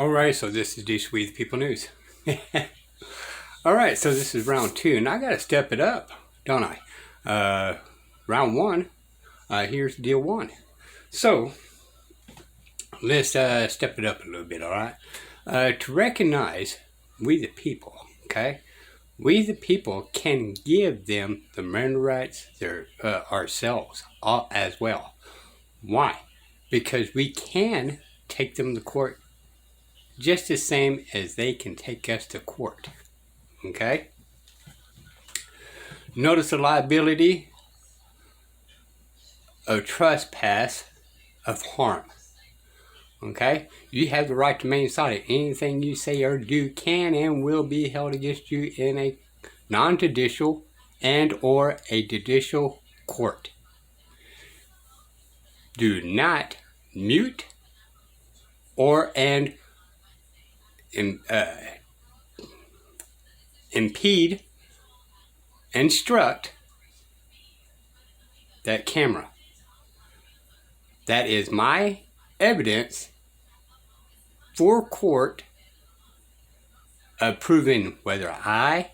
Alright, so this is DC We the People News. Alright, so this is round 2, and I gotta step it up, don't I? Round 1, here's deal 1. So, let's step it up a little bit, alright? To recognize we the people, okay? We the people can give them the Miranda rights ourselves as well. Why? Because we can take them to court just the same as they can take us to court. Okay? Notice the liability of trespass of harm. Okay? You have the right to remain silent. Anything you say or do can and will be held against you in a non-judicial and or a judicial court. Do not mute or impede, instruct that camera. That is my evidence for court of proving whether I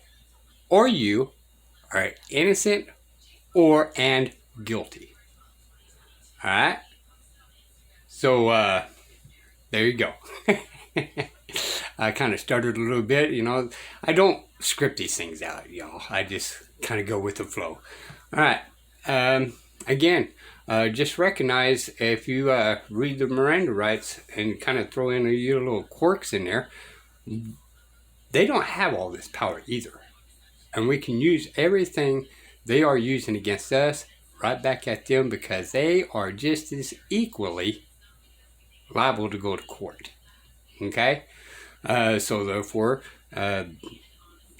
or you are innocent and guilty. Alright? So, there you go. I kind of stuttered a little bit, you know. I don't script these things out, you know. I just kind of go with the flow. Alright. Again, just recognize if you read the Miranda rights and kind of throw in your little quirks in there, they don't have all this power either. And we can use everything they are using against us right back at them because they are just as equally liable to go to court. Okay? So therefore, read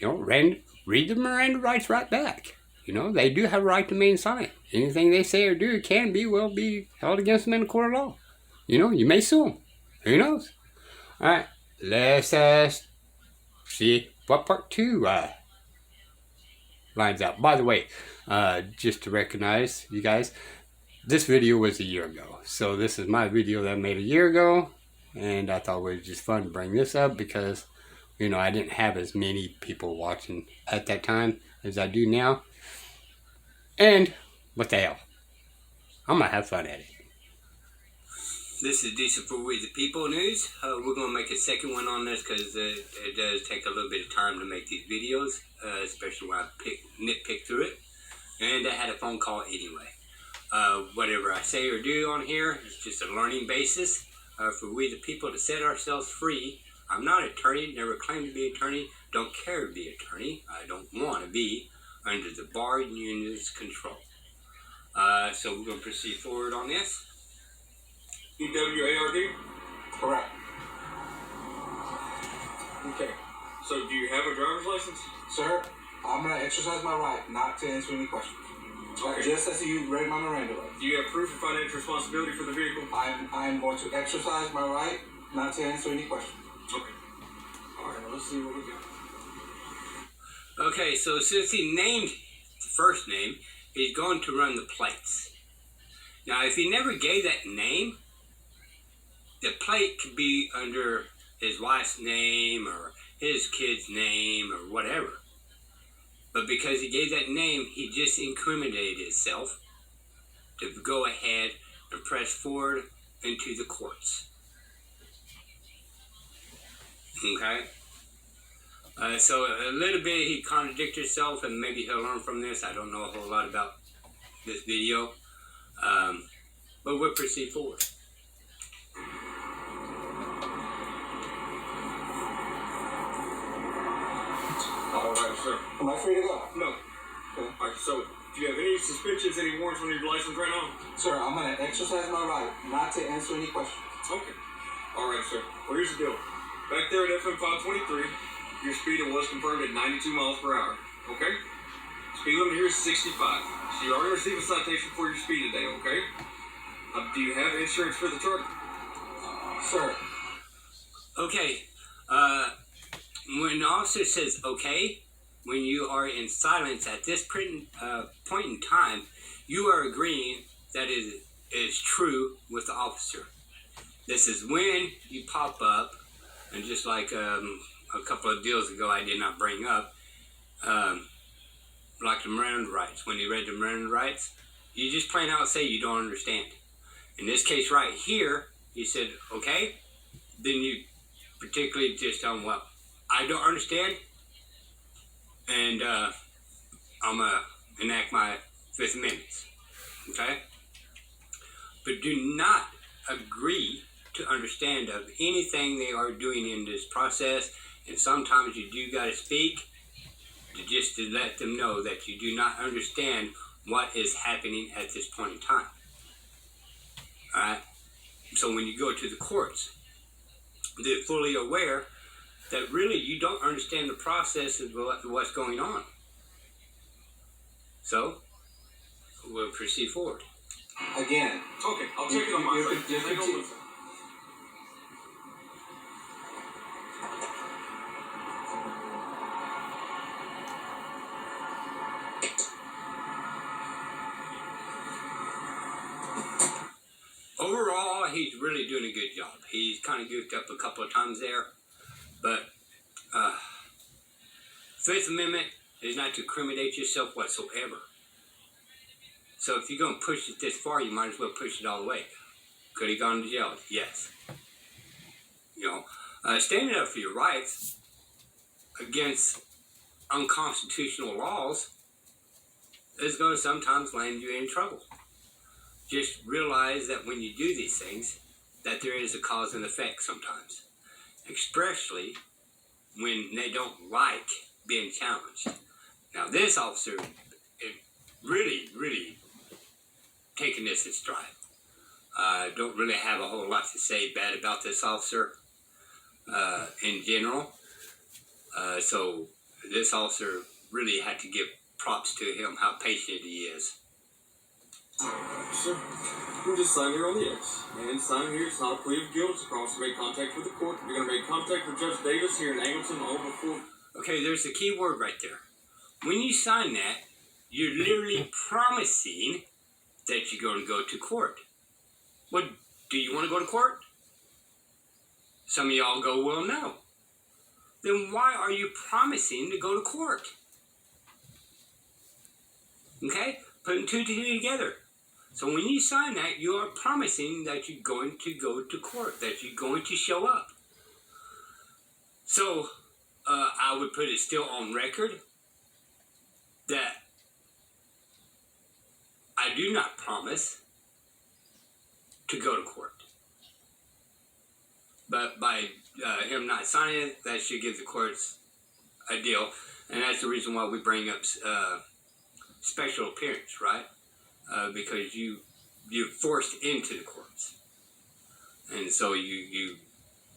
the Miranda rights right back. You know, they do have a right to remain silent. Anything they say or do will be held against them in the court of law. You know, you may sue them. Who knows? Alright, let's see what part 2 lines out. By the way, just to recognize you guys, this video was a year ago. So this is my video that I made a year ago. And I thought it was just fun to bring this up because, you know, I didn't have as many people watching at that time as I do now. And what the hell? I'm going to have fun at it. This is DC for We the People News. We're going to make a second one on this because it does take a little bit of time to make these videos, especially when I nitpick through it. And I had a phone call anyway. Whatever I say or do on here is just a learning basis. For we the people to set ourselves free. I'm not an attorney, never claimed to be an attorney, don't care to be an attorney. I don't want to be under the bar union's control. So we're going to proceed forward on this. EWARD? Correct. Okay. So do you have a driver's license? Sir, I'm going to exercise my right not to answer any questions. Okay. Just as you read my Miranda rights. Do you have proof of financial responsibility for the vehicle? I am going to exercise my right not to answer any questions. Okay. Alright, well, let's see what we got. Okay, so since he named the first name, he's going to run the plates. Now, if he never gave that name, the plate could be under his wife's name or his kid's name or whatever. But because he gave that name, he just incriminated himself to go ahead and press forward into the courts. Okay? So a little bit he contradicted himself, and maybe he'll learn from this. I don't know a whole lot about this video. But we'll proceed forward. Alright, sir. Am I free to go? No. Okay. Alright, so do you have any suspensions, any warrants on your license right now? Sir, I'm going to exercise my right not to answer any questions. Okay. Alright, sir. Well, here's the deal. Back there at FM 523, your speeding was confirmed at 92 miles per hour. Okay? Speed limit here is 65. So you are going to receive a citation for your speed today, okay? Do you have insurance for the truck? Sir. Okay. When the officer says okay, when you are in silence at this point in time, you are agreeing that it is true with the officer. This is when you pop up And just like a couple of deals ago I did not bring up, like the Miranda rights. When you read the Miranda rights, you just plain out say you don't understand. In this case right here, he said, okay, then you particularly just tell him, well, I don't understand, and I'm going to enact my Fifth Amendment, okay? But do not agree to understand of anything they are doing in this process, and sometimes you do got to speak to let them know that you do not understand what is happening at this point in time. All right? So when you go to the courts, they're fully aware that really you don't understand the process of what's going on. So we'll proceed forward. Again. Okay, I'll check it on my side. Just Hang on continue. one second. Overall, he's really doing a good job. He's kind of goofed up a couple of times there, but Fifth Amendment is not to incriminate yourself whatsoever. So if you're going to push it this far, you might as well push it all the way. Could he gone to jail? Yes. You know, standing up for your rights against unconstitutional laws is going to sometimes land you in trouble. Just realize that when you do these things, that there is a cause and effect sometimes, especially when they don't like being challenged. Now, this officer is really taking this in stride. I don't really have a whole lot to say bad about this officer in general. So this officer really had to give props to him, how patient he is. Alright, sir. You just sign here on the X. And sign here, it's not a plea of guilt, it's a promise to make contact with the court. You're going to make contact with Judge Davis here in Angleton all before... Okay, there's a key word right there. When you sign that, you're literally promising that you're going to go to court. Well, do you want to go to court? Some of y'all go, well, no. Then why are you promising to go to court? Okay? Putting two together. So when you sign that, you are promising that you're going to go to court, that you're going to show up. So I would put it still on record that I do not promise to go to court. But by him not signing it, that should give the courts a deal. And that's the reason why we bring up special appearance, right? Because you're forced into the courts. And so you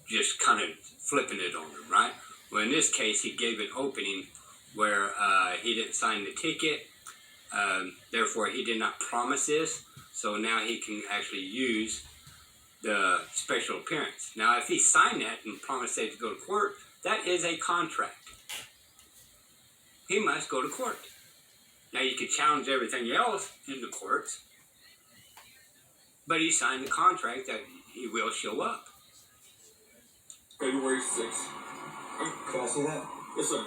just kind of flipping it on them, right? Well, in this case, he gave an opening where he didn't sign the ticket. Therefore, he did not promise this. So now he can actually use the special appearance. Now, if he signed that and promised to go to court, that is a contract. He must go to court. Now, you can challenge everything else in the courts, but he signed the contract that he will show up. February 6th. Can I see that? Yes, sir.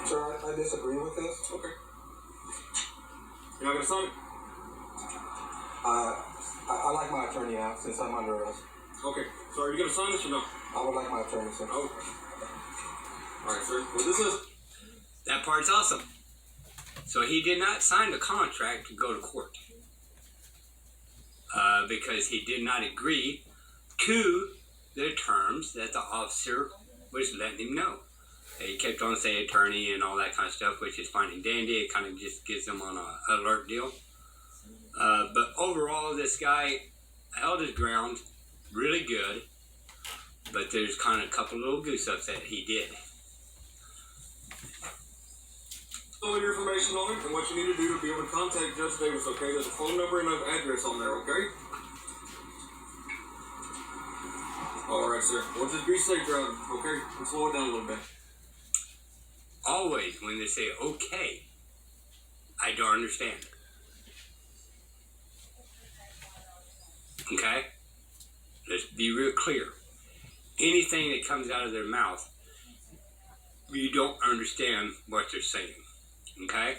Sir, I disagree with this. Okay. You're not going to sign it? I like my attorney now since I'm under arrest. Okay. So are you going to sign this or no? I would like my attorney, sir. Okay. All right, sir. Well, this is... That part's awesome. So he did not sign the contract to go to court because he did not agree to the terms that the officer was letting him know. He kept on saying attorney and all that kind of stuff, which is fine and dandy. It kind of just gets him on an alert deal. But overall, this guy held his ground really good. But there's kind of a couple little goose-ups that he did. all your information on it and what you need to do to be able to contact Judge Davis, okay? There's a phone number and an address on there, okay? All right, sir. Well, just be safe driving, okay? Let's slow it down a little bit. Always, when they say okay, I don't understand. Okay? Let's be real clear. Anything that comes out of their mouth, you don't understand what they're saying. Okay?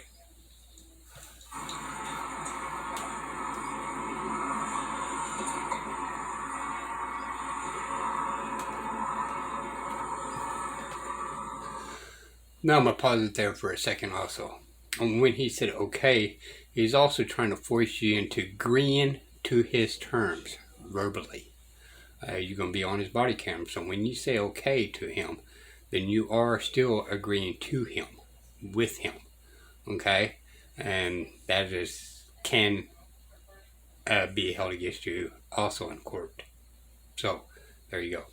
Now I'm going to pause it there for a second also. And when he said okay, he's also trying to force you into agreeing to his terms verbally. You're going to be on his body cam. So when you say okay to him, then you are still agreeing to him, with him. Okay? And that can be held against you also in court. So, there you go.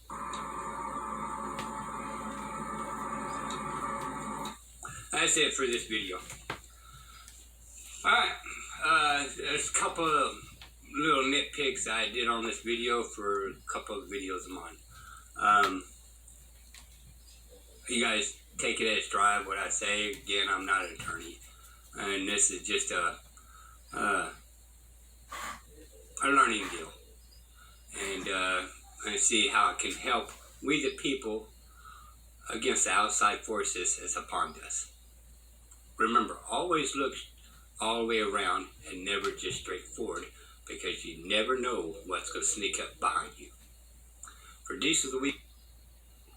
That's it for this video. Alright, there's a couple of little nitpicks I did on this video for a couple of videos of mine. You guys take it as drive what I say. Again, I'm not an attorney. And this is just a learning deal. And I see how it can help we the people against the outside forces as upon us. Remember, always look all the way around and never just straight forward, because you never know what's going to sneak up behind you. For Deuce of the Week.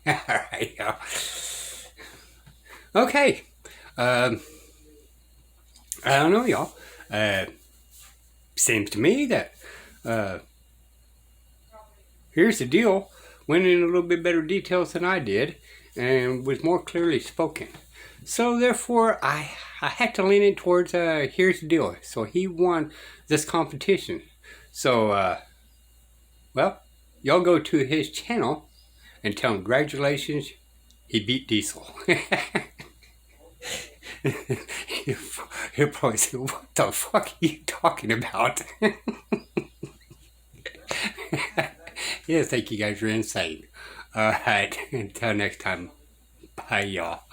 Alright, y'all. Okay. I don't know, y'all. Seems to me that here's the deal. Went in a little bit better details than I did and was more clearly spoken. So therefore, I had to lean in towards here's the deal. So he won this competition. So, well, y'all go to his channel and tell him congratulations, he beat Diesel. He'll probably say, what the fuck are you talking about? Yeah, thank you guys for insane. Alright, until next time, bye y'all.